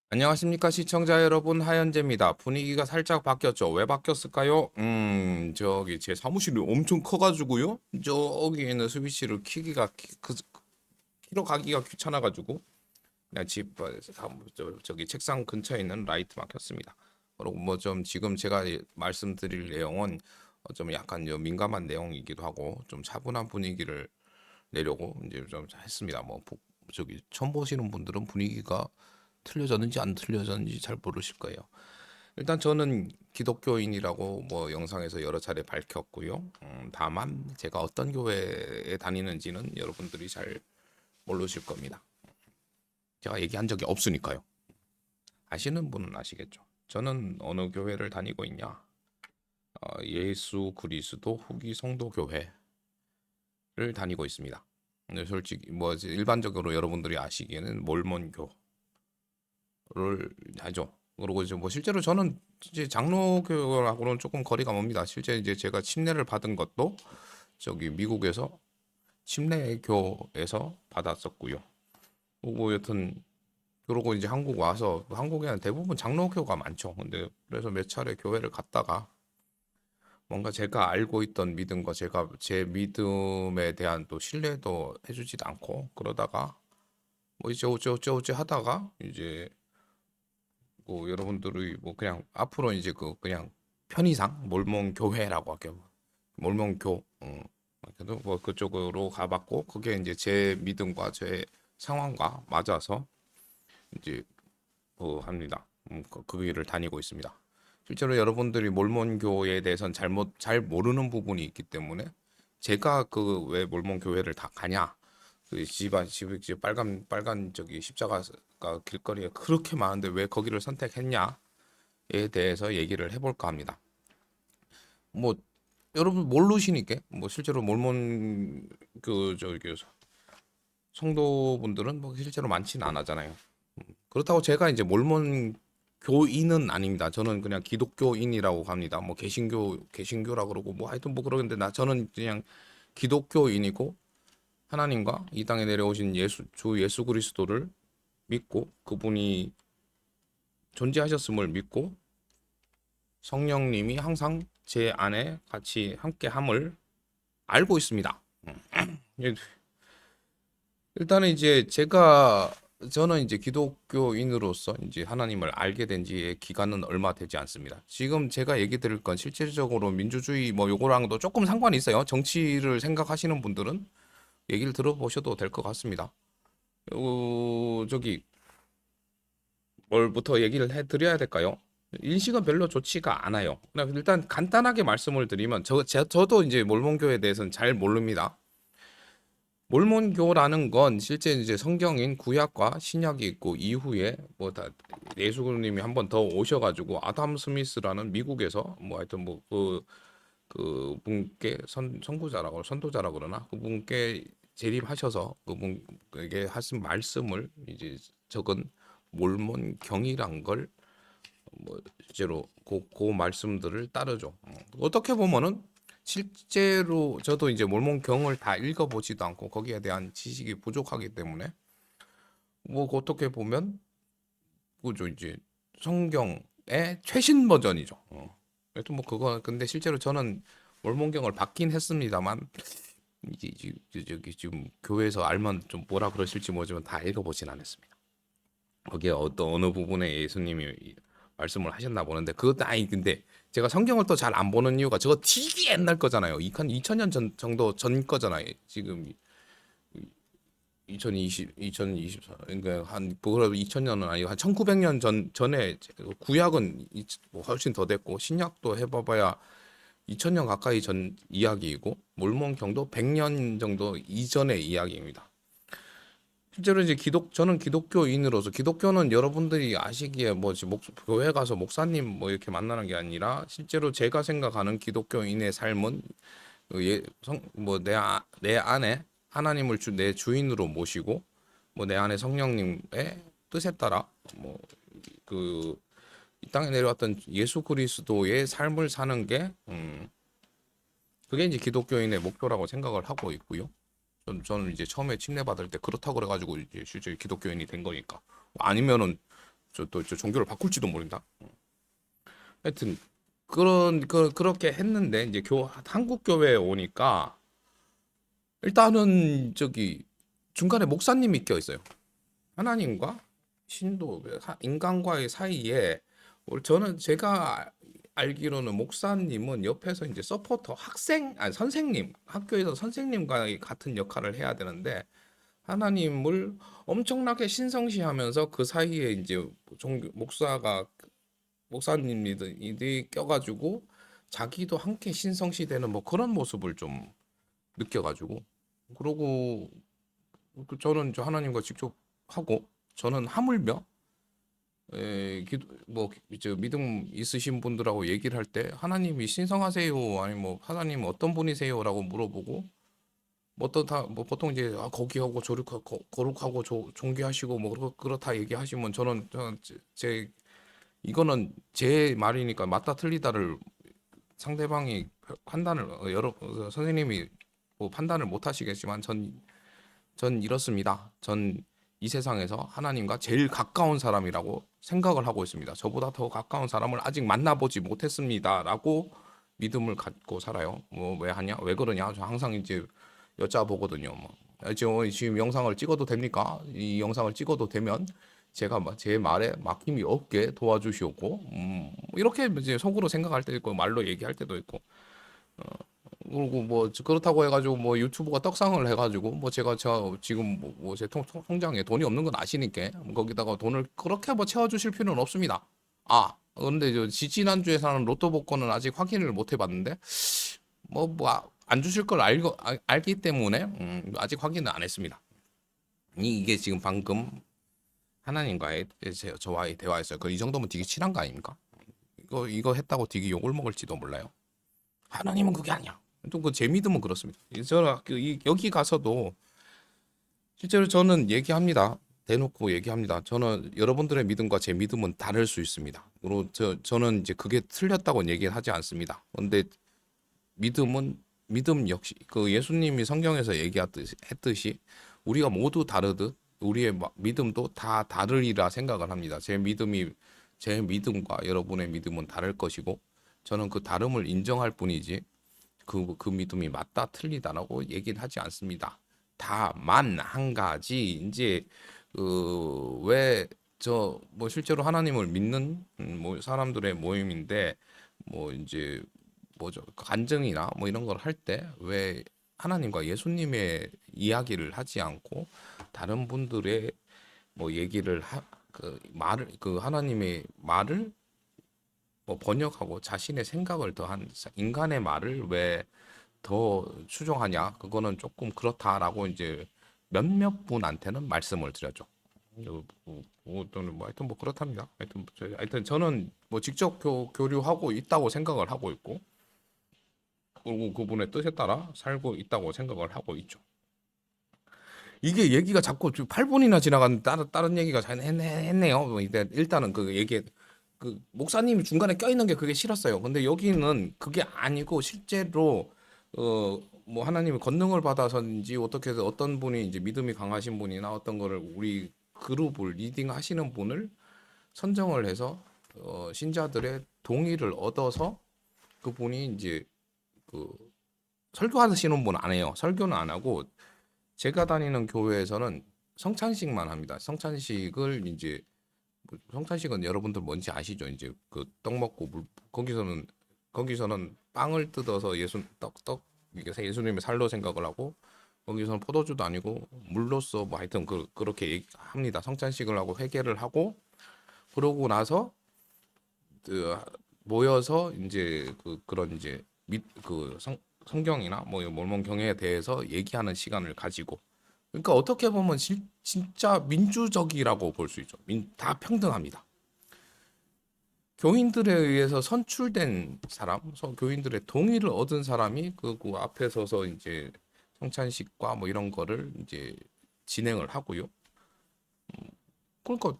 안녕하십니까 시청자 여러분, 하현재입니다. 분위기가 살짝 바뀌었죠. 왜 바뀌었을까요? 저기 제 사무실이 엄청 커가지고요. 저기 있는 수비실을 키로 가기가 귀찮아가지고 그냥 저기 책상 근처에 있는 라이트만 켰습니다. 그리고 뭐 좀 지금 제가 말씀드릴 내용은 좀 약간 민감한 내용이기도 하고 좀 차분한 분위기를 내려고 이제 좀 했습니다. 저기 처음 보시는 분들은 분위기가 틀려졌는지 안 틀려졌는지 잘 모르실 거예요. 일단 저는 기독교인이라고 뭐 영상에서 여러 차례 밝혔고요. 다만 제가 어떤 교회에 다니는지는 여러분들이 잘 모르실 겁니다. 제가 얘기한 적이 없으니까요. 아시는 분은 아시겠죠. 저는 어느 교회를 다니고 있냐? 예수 그리스도 후기 성도 교회를 다니고 있습니다. 근데 솔직히 뭐 일반적으로 여러분들이 아시기에는 몰몬교를 하죠. 그리고 이제 뭐 실제로 저는 이제 장로교하고는 조금 거리가 멉니다. 실제 이제 제가 침례를 받은 것도 저기 미국에서 침례교에서 받았었고요. 그리고 여튼 그러고 이제 한국 와서 한국에는 대부분 장로교가 많죠. 근데 그래서 몇 차례 교회를 갔다가 뭔가 제가 알고 있던 믿음과 제가 제 믿음에 대한 또 신뢰도 해주지도 않고 그러다가 뭐 이제 어쩌고저쩌고 하다가 이제 뭐 여러분들이 뭐 그냥 앞으로 이제 그냥 편의상 몰몬 교회라고 할게요. 몰몬교. 그래도 뭐 그쪽으로 가봤고 그게 이제 제 믿음과 제 상황과 맞아서 이제 뭐 합니다. 그 길을 다니고 있습니다. 실제로 여러분들이 몰몬교에 대해서는 잘 모르는 부분이 있기 때문에 제가 그 왜 몰몬 교회를 다 가냐? 그 집 빨간 저기 십자가가 길거리에 그렇게 많은데 왜 거기를 선택했냐에 대해서 얘기를 해볼까 합니다. 뭐 여러분 모르시니까 뭐 실제로 몰몬 그 저기 성도분들은 뭐 실제로 많지는 않아잖아요. 그렇다고 제가 이제 몰몬 교인은 아닙니다. 저는 그냥 기독교인이라고 합니다. 뭐 개신교라 그러고 뭐 하여튼 뭐 그러는데 저는 그냥 기독교인이고 하나님과 이 땅에 내려오신 주 예수 그리스도를 믿고 그분이 존재하셨음을 믿고 성령님이 항상 제 안에 같이 함께 함을 알고 있습니다. 예, 일단은 이제 저는 이제 기독교인으로서 이제 하나님을 알게 된 지의 기간은 얼마 되지 않습니다. 지금 제가 얘기 드릴 건 실질적으로 민주주의 뭐 요거랑도 조금 상관이 있어요. 정치를 생각하시는 분들은 얘기를 들어보셔도 될 것 같습니다. 저기 뭘부터 얘기를 해드려야 될까요? 인식은 별로 좋지가 않아요. 그냥 일단 간단하게 말씀을 드리면 저도 이제 몰몬교에 대해서는 잘 모릅니다. 몰몬교라는 건 실제 이제 성경인 구약과 신약이 있고 이후에 뭐 다 예수님이 한 번 더 오셔가지고 아담 스미스라는 미국에서 뭐 하여튼 뭐 그 분께 선구자라고 선도자라고 그러나 그분께 재림하셔서 그분에게 하신 말씀을 이제 적은 몰몬경이란 걸 뭐 실제로 그 말씀들을 따르죠. 어떻게 보면은 실제로 저도 이제 몰몬경을 다 읽어보지도 않고 거기에 대한 지식이 부족하기 때문에 뭐 어떻게 보면 그죠 이제 성경의 최신 버전이죠. 하여튼 뭐 그거 근데 실제로 저는 몰몬경을 받긴 했습니다만 저기 지금 교회에서 알면 좀 뭐라 그러실지 모르지만 다 읽어보진 않았습니다. 거기에 어느 부분에 예수님이 말씀을 하셨나 보는데 그것도 아니 근데 제가 성경을 또 잘 안 보는 이유가 저거 되게 옛날 거잖아요. 2000년 정도 전 거잖아요. 지금 2024 그러니까 한 그래도 2000년은 아니고 한 1900년 전에 구약은 뭐 훨씬 더 됐고 신약도 해봐봐야 2000년 가까이 전 이야기이고 몰몬경도 100년 정도 이전의 이야기입니다. 실제로 이제 저는 기독교인으로서 기독교는 여러분들이 아시기에 뭐 교회 가서 목사님 뭐 이렇게 만나는 게 아니라 실제로 제가 생각하는 기독교인의 삶은 내 안에 하나님을 내 주인으로 모시고 뭐 내 안에 성령님의 뜻에 따라 뭐 그 이 땅에 내려왔던 예수 그리스도의 삶을 사는 게 그게 이제 기독교인의 목표라고 생각을 하고 있고요. 저는 이제 처음에 침례 받을 때 그렇다고 그래가지고 이제 실제 기독교인이 된 거니까 아니면은 저 종교를 바꿀지도 모른다. 하여튼 그렇게 했는데 이제 한국 교회에 오니까 일단은 저기 중간에 목사님이 껴 있어요. 하나님과 신도 인간과의 사이에 저는 제가 알기로는 목사님은 옆에서 이제 서포터 학생 아니 선생님 학교에서 선생님과 같은 역할을 해야 되는데 하나님을 엄청나게 신성시하면서 그 사이에 이제 목사님들이 껴가지고 자기도 함께 신성시되는 뭐 그런 모습을 좀 느껴가지고 그러고 저는 저 하나님과 직접 하고 저는 하물며 뭐 이제 믿음 있으신 분들하고 얘기를 할 때 하나님이 신성하세요 아니 뭐 하나님 어떤 분이세요라고 물어보고 뭐 어떻다 뭐 보통 이제 거기하고 거룩하고 존귀하시고 뭐 그렇다 얘기하시면 저는 제 이거는 제 말이니까 맞다 틀리다를 상대방이 판단을 선생님이 뭐 판단을 못 하시겠지만 전 이렇습니다. 전 이 세상에서 하나님과 제일 가까운 사람이라고 생각을 하고 있습니다. 저보다 더 가까운 사람을 아직 만나보지 못했습니다라고 믿음을 갖고 살아요. 뭐 왜 하냐? 왜 그러냐? 저 항상 이제 여쭤보거든요. 뭐 지금 영상을 찍어도 됩니까? 이 영상을 찍어도 되면 제가 제 말에 막힘이 없게 도와주시옵고 이렇게 이제 속으로 생각할 때도 있고 말로 얘기할 때도 있고 그리고 뭐 그렇다고 해가지고 뭐 유튜브가 떡상을 해가지고 뭐 제가 지금 제 통장에 돈이 없는 건 아시니까 거기다가 돈을 그렇게 뭐 채워주실 필요는 없습니다. 그런데 지난주에서는 로또 복권은 아직 확인을 못 해봤는데 뭐 안 주실 걸 알기 때문에 아직 확인은 안 했습니다. 이게 지금 방금 하나님과의 저와의 대화였어요. 이 정도면 되게 친한 거 아닙니까? 이거 했다고 되게 욕을 먹을지도 몰라요. 하나님은 그게 아니야. 또 그 제 믿음은 그렇습니다. 저는 여기 가서도 실제로 저는 얘기합니다. 대놓고 얘기합니다. 저는 여러분들의 믿음과 제 믿음은 다를 수 있습니다. 그리고 저는 이제 그게 틀렸다고 얘기는 하지 않습니다. 그런데 믿음 역시 그 예수님이 성경에서 했듯이 우리가 모두 다르듯 우리의 믿음도 다 다르리라 생각을 합니다. 제 믿음과 여러분의 믿음은 다를 것이고 저는 그 다름을 인정할 뿐이지 그 믿음이 맞다 틀리다라고 얘기는 하지 않습니다. 다만 한 가지 이제 왜 뭐 실제로 하나님을 믿는 뭐 사람들의 모임인데 뭐 이제 뭐죠 간증이나 뭐 이런 걸 할 때 왜 하나님과 예수님의 이야기를 하지 않고 다른 분들의 뭐 얘기를 그 하나님의 말을 뭐 번역하고 자신의 생각을 더한 인간의 말을 왜 더 추종하냐? 그거는 조금 그렇다라고 이제 몇몇 분한테는 말씀을 드렸죠. 또는 뭐 하여튼 뭐 그렇답니다. 하여튼 저는 뭐 직접 교류하고 있다고 생각을 하고 있고 그리고 그분의 뜻에 따라 살고 있다고 생각을 하고 있죠. 이게 얘기가 자꾸 8분이나 지나갔는데 다른 얘기가 잘 했네요. 뭐 일단은 그 얘기 그 목사님이 중간에 껴있는 게 그게 싫었어요. 근데 여기는 그게 아니고 실제로 뭐 하나님의 권능을 받아서인지 어떻게 해서 어떤 분이 이제 믿음이 강하신 분이나 어떤 거를 우리 그룹을 리딩 하시는 분을 선정을 해서 신자들의 동의를 얻어서 그분이 이제 그 설교하시는 분 안 해요. 설교는 안 하고 제가 다니는 교회에서는 성찬식만 합니다. 성찬식은 여러분들 뭔지 아시죠? 이제 그 떡 먹고 거기서는 빵을 뜯어서 이게 예수님의 살로 생각을 하고 거기서는 포도주도 아니고 물로써 뭐 하여튼 그렇게 합니다. 성찬식을 하고 회개를 하고 그러고 나서 모여서 이제 그런 이제 성경이나 뭐 mormon경에 대해서 얘기하는 시간을 가지고 그러니까 어떻게 보면 진짜 민주적이라고 볼 수 있죠. 다 평등합니다. 교인들에 의해서 선출된 사람, 교인들의 동의를 얻은 사람이 그 앞에 서서 이제 성찬식과 뭐 이런 거를 이제 진행을 하고요. 그러니까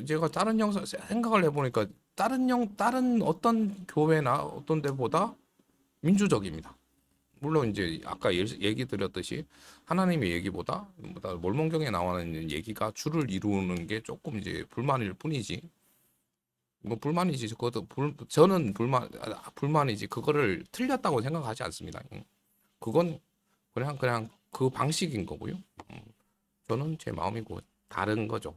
제가 다른 영상 생각을 해보니까 다른 어떤 교회나 어떤 데보다 민주적입니다. 물론 이제 아까 얘기 드렸듯이 하나님의 얘기보다 몰몬경에 나오는 얘기가 주를 이루는 게 조금 이제 불만일 뿐이지. 뭐 불만이지. 그것도 저는 불만이지. 그거를 틀렸다고 생각하지 않습니다. 그건 그냥 그 방식인 거고요. 저는 제 마음이고 다른 거죠.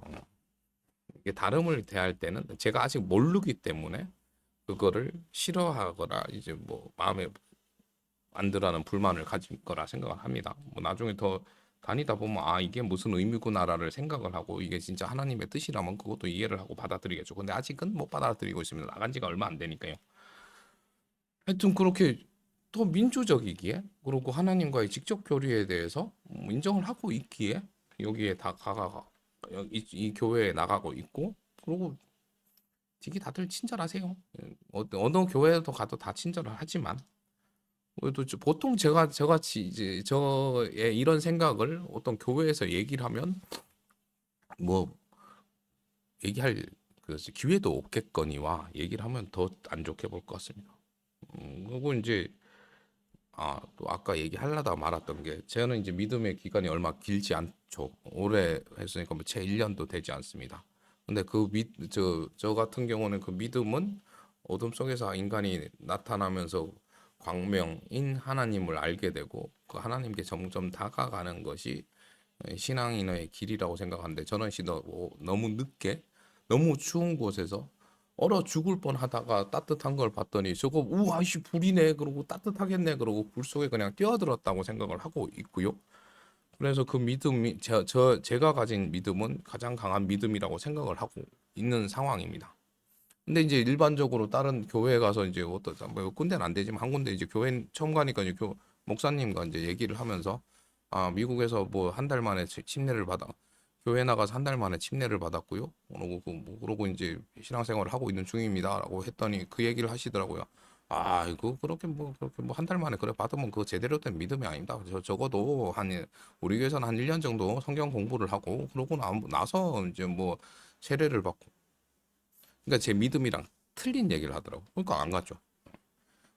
이게 다름을 대할 때는 제가 아직 모르기 때문에 그거를 싫어하거나 이제 뭐 마음에 안 들어하는 불만을 가질 거라 생각을 합니다. 뭐 나중에 더 다니다 보면 아 이게 무슨 의미구나라를 생각을 하고 이게 진짜 하나님의 뜻이라면 그것도 이해를 하고 받아들이겠죠. 근데 아직은 못 받아들이고 있습니다. 나간 지가 얼마 안 되니까요. 하여튼 그렇게 더 민주적이기에 그리고 하나님과의 직접 교류에 대해서 인정을 하고 있기에 여기에 다 가가 이 교회에 나가고 있고 그리고 되게 다들 친절하세요. 어느 교회도 가도 다 친절을 하지만 그래도 보통 제가 저같이 이제 저의 이런 생각을 어떤 교회에서 얘기를 하면 뭐 얘기할 그 기회도 없겠거니와 얘기를 하면 더 안 좋게 볼 것 같습니다. 그리고 이제 또 아까 얘기하려다 말았던 게 저는 이제 믿음의 기간이 얼마 길지 않죠. 오래 했으니까 뭐채 1년도 되지 않습니다. 근데 저 같은 경우는 그 믿음은 어둠 속에서 인간이 나타나면서 광명인 하나님을 알게 되고 그 하나님께 점점 다가가는 것이 신앙인의 길이라고 생각하는데 저는 너무 늦게 너무 추운 곳에서 얼어 죽을 뻔하다가 따뜻한 걸 봤더니 저거 우와 씨 불이네 그러고 따뜻하겠네 그러고 불 속에 그냥 뛰어들었다고 생각을 하고 있고요. 그래서 그 믿음이 제가 가진 믿음은 가장 강한 믿음이라고 생각을 하고 있는 상황입니다. 근데 이제 일반적으로 다른 교회에 가서 이제 어떤 뭐 군대는 안 되지만 한 군데 이제 교회 처음 가니까 이제 목사님과 이제 얘기를 하면서 미국에서 뭐 한 달 만에 침례를 받아 교회 나가서 한 달 만에 침례를 받았고요. 그러고 이제 신앙생활을 하고 있는 중입니다라고 했더니 그 얘기를 하시더라고요. 이거 그렇게 뭐 한 달 만에 그래 받으면 그거 제대로 된 믿음이 아닙니다. 적어도 우리 교회에서는 한 1년 정도 성경 공부를 하고 그러고 나서 이제 뭐 세례를 받고 그러니까 제 믿음이랑 틀린 얘기를 하더라고. 그러니까 안 갔죠.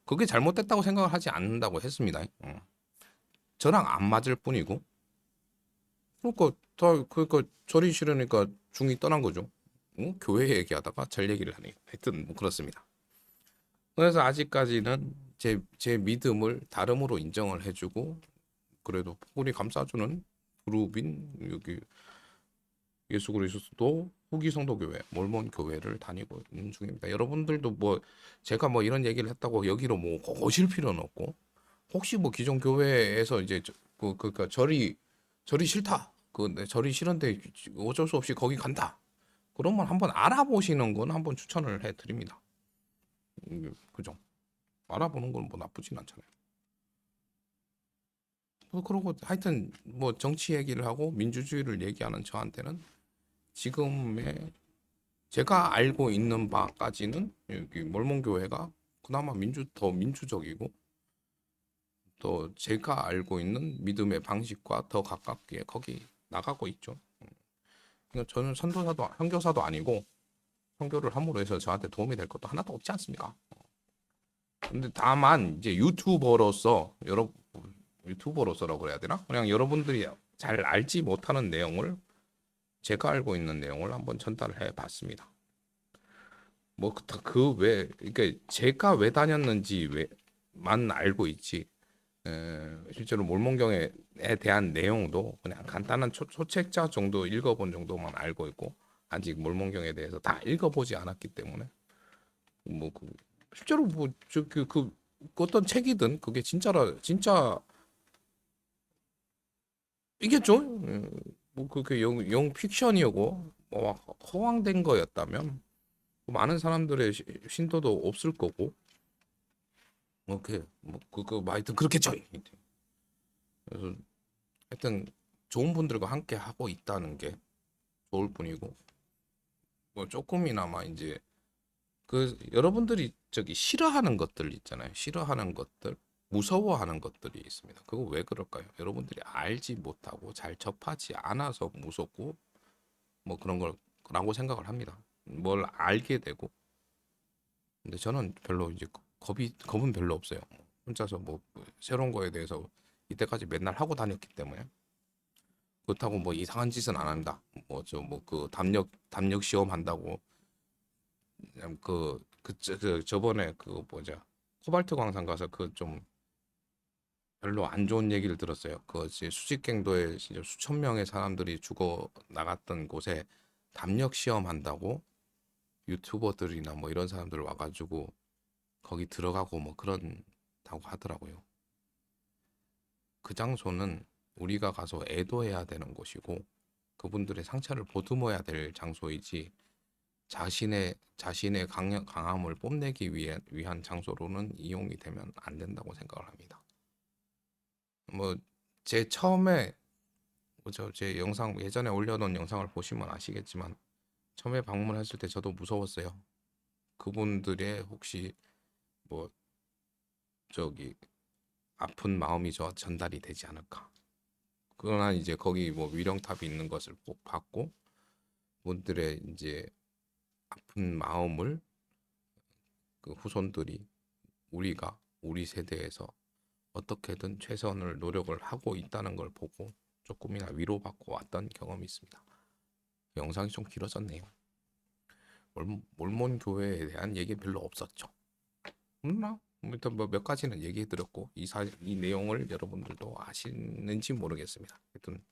그게 잘못됐다고 생각을 하지 않는다고 했습니다. 저랑 안 맞을 뿐이고 그러니까 절이 싫으니까 중이 떠난 거죠. 교회 얘기하다가 절 얘기를 하네요. 하여튼 뭐 그렇습니다. 그래서 아직까지는 제 믿음을 다름으로 인정을 해주고 그래도 포근히 감싸주는 그룹인 여기 예수 그리스도 후기 성도교회 몰몬 교회를 다니고 있는 중입니다. 여러분들도 뭐 제가 뭐 이런 얘기를 했다고 여기로 뭐 오실 필요는 없고 혹시 뭐 기존 교회에서 이제 그러니까 절이 싫다. 절이 싫은데 어쩔 수 없이 거기 간다. 그러면 한번 알아보시는 건 한번 추천을 해드립니다. 그죠? 알아보는 건 뭐 나쁘진 않잖아요. 뭐 그러고 하여튼 뭐 정치 얘기를 하고 민주주의를 얘기하는 저한테는 지금의 제가 알고 있는 바까지는 여기 몰몬교회가 그나마 더 민주적이고 또 제가 알고 있는 믿음의 방식과 더 가깝게 거기 나가고 있죠. 그러니까 저는 선교사도 아니고 선교를 함으로 해서 저한테 도움이 될 것도 하나도 없지 않습니까? 근데 다만 이제 유튜버로서라고 그래야 되나? 그냥 여러분들이 잘 알지 못하는 내용을 제가 알고 있는 내용을 한번 전달을 해 봤습니다. 뭐 그러니까 제가 왜 다녔는지 왜만 알고 있지. 실제로 몰몬경에 대한 내용도 그냥 간단한 소책자 정도 읽어본 정도만 알고 있고 아직 몰몬경에 대해서 다 읽어보지 않았기 때문에 실제로 어떤 책이든 그게 진짜 이겠죠. 뭐 그게 영 픽션이고 뭐 허황된 거였다면 많은 사람들의 신도도 없을 거고 뭐 하여튼 그렇겠죠. 그래서 하여튼 좋은 분들과 함께 하고 있다는 게 좋을 뿐이고 뭐 조금이나마 이제 여러분들이 저기 싫어하는 것들 있잖아요. 싫어하는 것들, 무서워하는 것들이 있습니다. 그거 왜 그럴까요? 여러분들이 알지 못하고 잘 접하지 않아서 무섭고 뭐 그런 거라고 생각을 합니다. 뭘 알게 되고 근데 저는 별로 이제 겁은 별로 없어요. 혼자서 뭐 새로운 거에 대해서 이때까지 맨날 하고 다녔기 때문에 그렇다고 뭐 이상한 짓은 안 한다. 뭐 저 뭐 그 담력 시험 한다고 그냥 저번에 그 뭐냐 코발트 광산 가서 그 좀 별로 안 좋은 얘기를 들었어요. 그 이제 수직갱도에 진짜 수천 명의 사람들이 죽어 나갔던 곳에 담력 시험 한다고 유튜버들이나 뭐 이런 사람들 와가지고 거기 들어가고 뭐 그런다고 하더라고요. 그 장소는 우리가 가서 애도해야 되는 곳이고 그분들의 상처를 보듬어야 될 장소이지 자신의 강함을 뽐내기 위한 장소로는 이용이 되면 안 된다고 생각을 합니다. 뭐 제 처음에 뭐죠 제 영상 예전에 올려놓은 영상을 보시면 아시겠지만 처음에 방문했을 때 저도 무서웠어요. 그분들의 혹시 뭐 저기 아픈 마음이 전달이 되지 않을까. 그러나 이제 거기 뭐 위령탑이 있는 것을 꼭 봤고 분들의 이제 아픈 마음을 그 후손들이 우리 세대에서 어떻게든 최선을 노력을 하고 있다는 걸 보고 조금이나 위로받고 왔던 경험이 있습니다. 영상이 좀 길어졌네요. 몰몬 교회에 대한 얘기 별로 없었죠. 일단 뭐몇 가지는 얘기해드렸고 이 내용을 여러분들도 아시는지 모르겠습니다. 하여튼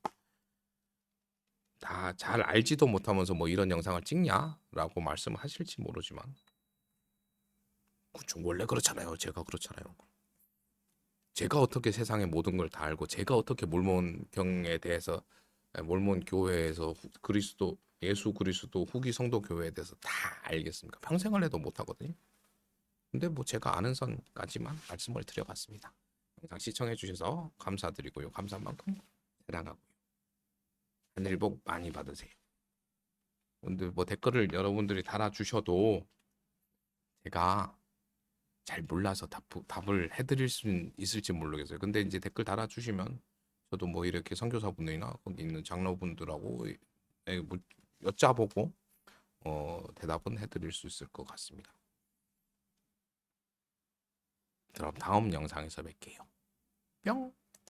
다 잘 알지도 못하면서 뭐 이런 영상을 찍냐라고 말씀하실지 모르지만 그쵸, 원래 그렇잖아요. 제가 그렇잖아요. 제가 어떻게 세상의 모든 걸 다 알고 제가 어떻게 몰몬경에 대해서 몰몬 교회에서 예수 그리스도 후기 성도 교회에 대해서 다 알겠습니까? 평생을 해도 못 하거든요. 근데 뭐 제가 아는 선까지만 말씀을 드려봤습니다. 영상 시청해 주셔서 감사드리고요. 감사한 만큼 사랑하고요. 하늘 복 많이 받으세요. 근데 뭐 댓글을 여러분들이 달아주셔도 제가 잘 몰라서 답을 해드릴 수 있을지 모르겠어요. 근데 이제 댓글 달아주시면 저도 뭐 이렇게 선교사분들이나 거기 있는 장로분들하고 뭐 여쭤보고 대답은 해드릴 수 있을 것 같습니다. 그럼 다음 영상에서 뵐게요. 뿅!